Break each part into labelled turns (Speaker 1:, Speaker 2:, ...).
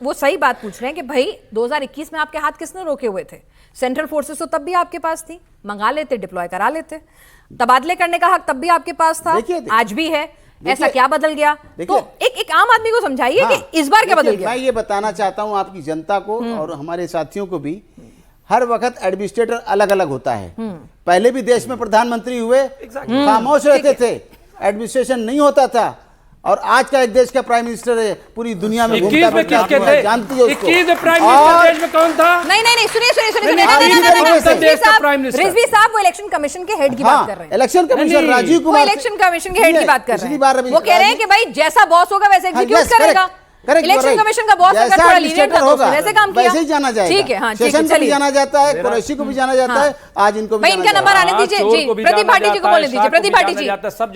Speaker 1: वो सही बात पूछ रहे हैं कि भाई 2021 में आपके हाथ किसने रोके हुए थे? सेंट्रल फोर्सेस तो तब भी आपके पास थी, मंगा लेते, डिप्लॉय करा लेते, तबादले करने का हक तब भी आपके पास था, आज भी है। ऐसा क्या बदल गया? तो एक आम आदमी को समझाइए कि इस बार क्या बदल गया।
Speaker 2: मैं ये बताना चाहता हूं आपकी जनता को और हमारे साथियों को भी, हर वक्त एडमिनिस्ट्रेटर अलग अलग होता है। पहले भी देश में प्रधानमंत्री हुए, खामोश रहते थे, एडमिनिस्ट्रेशन नहीं होता था, और आज का एक देश का प्राइम मिनिस्टर है, पूरी दुनिया में घूमता फिरता है, जानती है उसको।
Speaker 3: 21 प्राइम मिनिस्टर देश में कौन था?
Speaker 1: नहीं सुनिए रिजवी साहब, वो इलेक्शन कमीशन के हेड की बात कर रहे हैं।
Speaker 2: Election commission Rajiv Kumar,
Speaker 1: election commission के हेड की बात कर रहे हैं। वो कह रहे हैं कि भाई जैसा बॉस होगा वैसे एग्जीक्यूट करेगा। इलेक्शन कमीशन का बॉस अगर थोड़ा लीनियंट होगा वैसे काम किया,
Speaker 2: वैसे ही जाना जाएगा।
Speaker 1: ठीक है, हाँ,
Speaker 2: सेशन को भी जाना जाता है, कुरैशी को भी जाना जाता है, आज इनको भी।
Speaker 1: इनका नंबर आने दीजिए जी, प्रदीप भाटी जी को बोलने दीजिए। प्रदीप भाटी जी,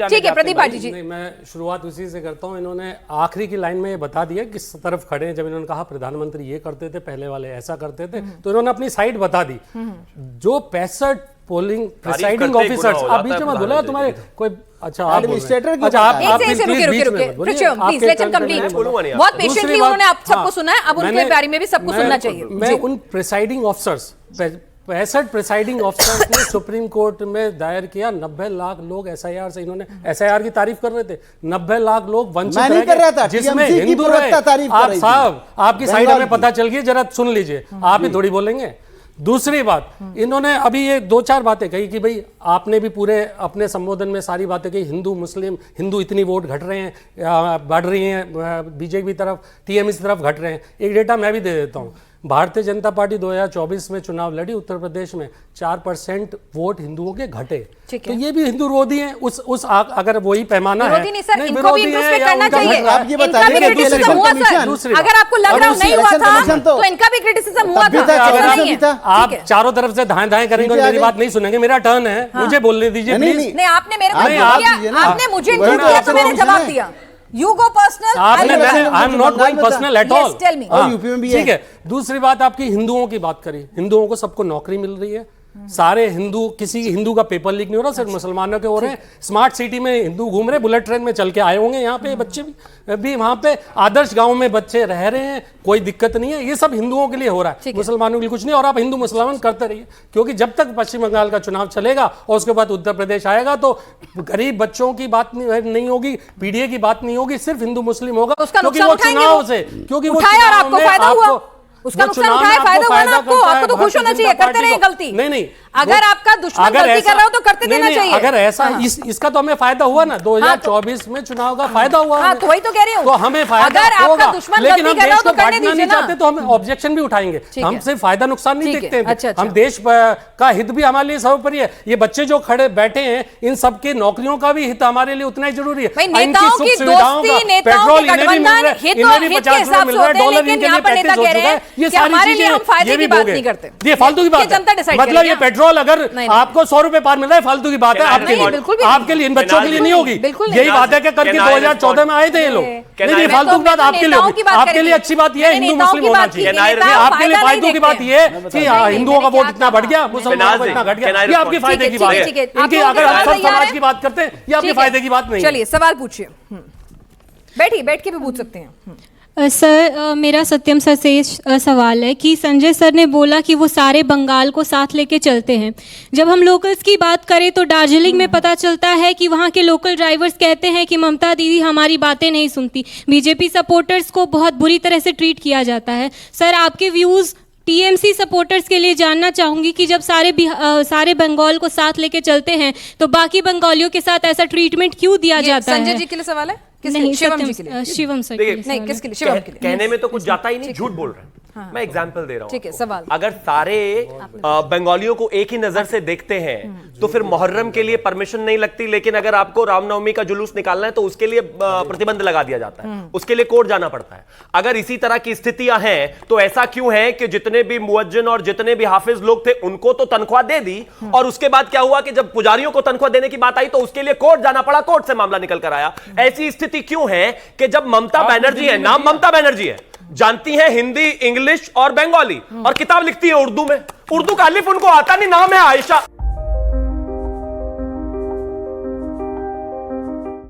Speaker 1: ठीक है, प्रदीप भाटी जी।
Speaker 3: मैं शुरुआत उसी से करता हूं। इन्होंने आखिरी की लाइन में ये बता दिया किस तरफ खड़े हैं। जब इन्होंने कहा प्रधानमंत्री ये करते थे, पहले वाले ऐसा करते थे, तो इन्होंने अपनी साइड बता दी। जो 65 पोलिंग प्रिसाइडिंग ऑफिसर्स, आप बीच में बोला तुम्हारे कोई, अच्छा आप
Speaker 2: एडमिनिस्ट्रेटर की,
Speaker 1: अच्छा आप प्लीज लेट हिम कंप्लीट। बहुत पेशेंटली उन्होंने आप सबको सुना है, अब उनके बारे में भी सबको सुनना चाहिए।
Speaker 3: मैं उन प्रिसाइडिंग ऑफिसर्स, 65 प्रिसाइडिंग ऑफिसर्स ने सुप्रीम कोर्ट में दायर किया। 90 लाख लोग एसआईआर से, इन्होंने एसआईआर की तारीफ कर रहे थे, 90 लाख लोग वंचित रह गए, जिसमें हिंदू रहे। आप साहब, आपकी साइड हमें पता चल गई, जरा सुन लीजिए, आप ही थोड़ी बोलेंगे। दूसरी बात, इन्होंने अभी ये 2-4 बातें कही कि भाई आपने भी पूरे अपने संबोधन में सारी बातें कही, हिंदू मुस्लिम, हिंदू इतनी वोट घट रहे हैं, बढ़ रही हैं, बीजेपी तरफ, टीएमसी तरफ घट रहे हैं। एक डेटा मैं भी दे देता हूँ। भारतीय जनता पार्टी 2024 में चुनाव लड़ी, उत्तर प्रदेश में 4% वोट हिंदुओं के घटे, तो ये भी हिंदू विरोधी हैं। उस अगर वही पैमाना है,
Speaker 1: नहीं सर, इनको भी इंट्रोस्पेक्ट करना चाहिए।
Speaker 2: आप ये बताइए,
Speaker 1: अगर आपको लग रहा नहीं हुआ था तो इनका भी क्रिटिसिज्म हुआ था।
Speaker 3: आप चारों तरफ से दाएं करेंगे और मेरी बात नहीं सुनेंगे। मेरा टर्न है, मुझे बोलने दीजिए प्लीज।
Speaker 1: नहीं, आपने मेरे को किया, आपने मुझे इंट्रोड्यूस किया तो मैंने जवाब दिया। You go personal.
Speaker 3: I am not going personal at all.
Speaker 1: Yes, tell me.
Speaker 2: UP में भी
Speaker 3: ठीक है। दूसरी बात, आपकी हिंदुओं की बात करी, हिंदुओं को सबको नौकरी मिल रही है। सारे हिंदू, किसी हिंदू का पेपर लीक नहीं हो रहा, सिर्फ मुसलमानों के हो रहे हैं। स्मार्ट सिटी में हिंदू घूम रहे, बुलेट ट्रेन में चल के आए होंगे यहाँ पे बच्चे भी वहाँ पे आदर्श गांव में बच्चे रह रहे हैं, कोई दिक्कत नहीं है। ये सब हिंदुओं के लिए हो रहा है, मुसलमानों के लिए कुछ नहीं। और आप हिंदू मुसलमान करते रहिए, क्योंकि जब तक पश्चिम बंगाल का चुनाव चलेगा और उसके बाद उत्तर प्रदेश आएगा तो गरीब बच्चों की बात नहीं होगी, पीडीए की बात नहीं होगी, सिर्फ हिंदू मुस्लिम होगा।
Speaker 1: क्योंकि वो चुनाव
Speaker 3: से, क्योंकि वो
Speaker 1: आपको फायदा हुआ, उसका नुकसान उठाया, फायदा हुआ ना आपको तो खुश होना चाहिए। करते रहे गलती।
Speaker 3: नहीं,
Speaker 1: अगर आपका दुश्मन गलती कर रहा हो तो करते देना चाहिए।
Speaker 3: अगर ऐसा इसका तो हमें फायदा हुआ ना, 2024 में चुनाव का फायदा हुआ।
Speaker 1: तो वही तो कह रही हूँ,
Speaker 3: तो हमें फायदा होगा, लेकिन हम देश को बांटना नहीं चाहते तो हम ऑब्जेक्शन भी उठाएंगे। हम सिर्फ फायदा नुकसान नहीं देखते हैं, हम देश का हित भी हमारे लिए सर्वोपरि है। ये बच्चे जो खड़े बैठे हैं, इन सबके नौकरियों का भी हित हमारे लिए उतना ही जरूरी है।
Speaker 1: नेताओं की दोस्ती, नेताओं के गठबंधन हितों हित के हिसाब से होते हैं, लेकिन यहाँ पर नेता कह रहे हैं कि हमारे लिए हम फायदे की बात नहीं करते।
Speaker 3: ये फालतू की बात है। मतलब ये पेट्रोल अगर आपको 100 रुपए पार मिल रहा है, फालतू की बात है आपके लिए, इन बच्चों के लिए नहीं होगी। यही बात है कि करके 2014 में आए थे ये लोग। नहीं, फालतू की बात आपके लिए होगी। आपके लिए अच्छी बात ये हिंदू मुस्लिम होना चाहिए। आपके लिए फायदे की बात ये कि हिंदुओं का वोट इतना बढ़ गया, मुसलमानों का इतना घट गया, ये आपके फायदे की बात है। इनकी अगर आप सब समाज की बात करते हैं, ये आपके फायदे की बात नहीं।
Speaker 1: चलिए सवाल पूछिए, बैठ के भी पूछ सकते हैं।
Speaker 4: सर, मेरा सत्यम सर से सवाल है कि संजय सर ने बोला कि वो सारे बंगाल को साथ लेके चलते हैं। जब हम लोकल्स की बात करें तो दार्जिलिंग में पता चलता है कि वहाँ के लोकल ड्राइवर्स कहते हैं कि ममता दीदी हमारी बातें नहीं सुनती। बीजेपी सपोर्टर्स को बहुत बुरी तरह से ट्रीट किया जाता है। सर, आपके व्यूज़ टीएमसी सपोर्टर्स के लिए जानना चाहूँगी कि जब सारे बंगाल को साथ लेके चलते हैं तो बाकी बंगालियों के साथ ऐसा ट्रीटमेंट क्यों दिया जाता है?
Speaker 1: संजय जी के लिए सवाल है?
Speaker 4: नहीं,
Speaker 1: शिवम जी के लिए।
Speaker 4: शिवम सर
Speaker 1: नहीं, किसके लिए? शिवम के लिए।
Speaker 5: कहने में तो कुछ जाता ही नहीं, झूठ बोल रहे हैं। मैं एग्जांपल दे रहा हूं।
Speaker 1: ठीक है, सवाल।
Speaker 5: अगर सारे बंगालियों को एक ही नजर से देखते हैं तो फिर मुहर्रम के लिए परमिशन नहीं लगती, लेकिन अगर आपको रामनवमी का जुलूस निकालना है तो उसके लिए प्रतिबंध लगा दिया जाता है, उसके लिए कोर्ट जाना पड़ता है। अगर इसी तरह की स्थितियां हैं तो ऐसा क्यों है कि जितने भी मुअज्जिन और जितने भी हाफिज लोग थे उनको तो तनख्वाह दे दी, और उसके बाद क्या हुआ कि जब पुजारियों को तनख्वाह देने की बात आई तो उसके लिए कोर्ट जाना पड़ा, कोर्ट से मामला निकल कर आया। ऐसी स्थिति क्यों है कि जब ममता बनर्जी है, नाम ममता बनर्जी है, जानती हैं हिंदी, इंग्लिश और बंगाली, और किताब लिखती है उर्दू में, उर्दू का अलिफ उनको आता नहीं, नाम है आयशा।